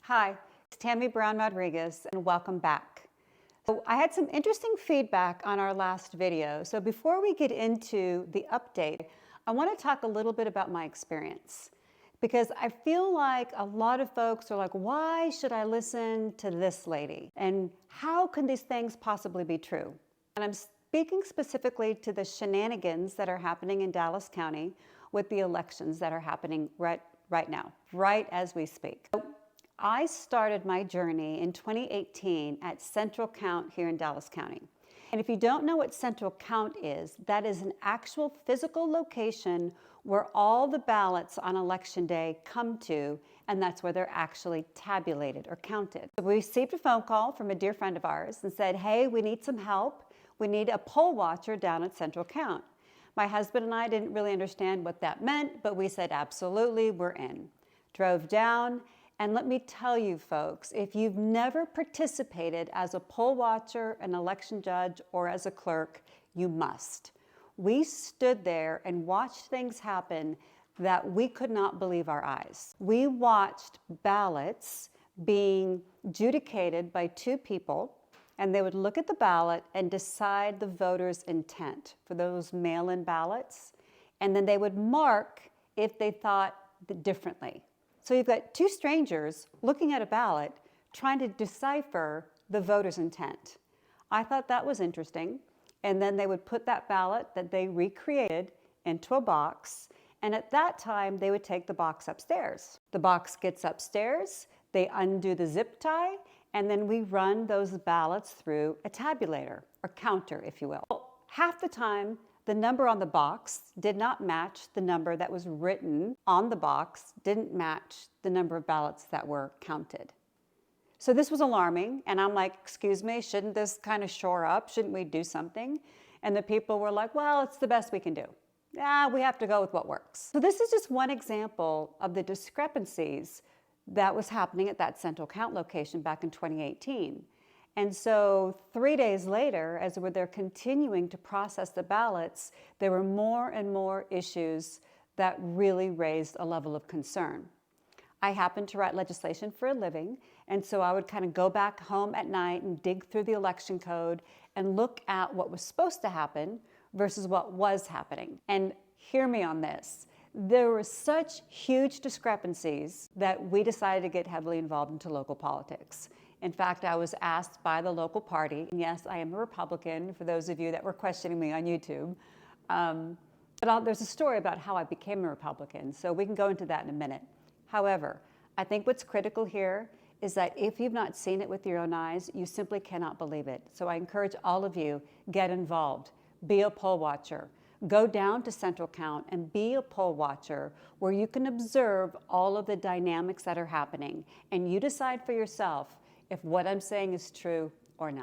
Hi, it's Tammy Brown Rodriguez, and welcome back. So I had some interesting feedback on our last video. So before we get into the update, I want to talk a little bit about my experience because I feel like a lot of folks are like, why should I listen to this lady? And how can these things possibly be true? And I'm speaking specifically to the shenanigans that are happening in Dallas County with the elections that are happening right now, right as we speak. I started my journey in 2018 at Central Count here in Dallas County. And if you don't know what Central Count is, that is an actual physical location where all the ballots on election day come to, and that's where they're actually tabulated or counted. So we received a phone call from a dear friend of ours and said, hey, we need some help. We need a poll watcher down at Central Count. My husband and I didn't really understand what that meant, but we said, absolutely, we're in. Drove down. And let me tell you, folks, if you've never participated as a poll watcher, an election judge, or as a clerk, you must. We stood there and watched things happen that we could not believe our eyes. We watched ballots being adjudicated by two people, and they would look at the ballot and decide the voter's intent for those mail-in ballots, and then they would mark if they thought differently. So you've got two strangers looking at a ballot trying to decipher the voter's intent. I thought that was interesting. And then they would put that ballot that they recreated into a box. And at that time, they would take the box upstairs. The box gets upstairs, they undo the zip tie, and then we run those ballots through a tabulator, or counter, if you will. Well, half the time, the number on the box did not match the number that was written on the box, didn't match the number of ballots that were counted. So this was alarming, and I'm like, excuse me, shouldn't this kind of shore up? Shouldn't we do something? And the people were like, well, it's the best we can do. Yeah, we have to go with what works. So this is just one example of the discrepancies that was happening at that Central Count location back in 2018. And so 3 days later, as they're continuing to process the ballots, there were more and more issues that really raised a level of concern. I happen to write legislation for a living, and so I would kind of go back home at night and dig through the election code and look at what was supposed to happen versus what was happening. And hear me on this. There were such huge discrepancies that we decided to get heavily involved into local politics. In fact, I was asked by the local party, and yes, I am a Republican, for those of you that were questioning me on YouTube. But there's a story about how I became a Republican, so we can go into that in a minute. However, I think what's critical here is that if you've not seen it with your own eyes, you simply cannot believe it. So I encourage all of you, get involved, be a poll watcher. Go down to Central Count and be a poll watcher where you can observe all of the dynamics that are happening, and you decide for yourself if what I'm saying is true or not.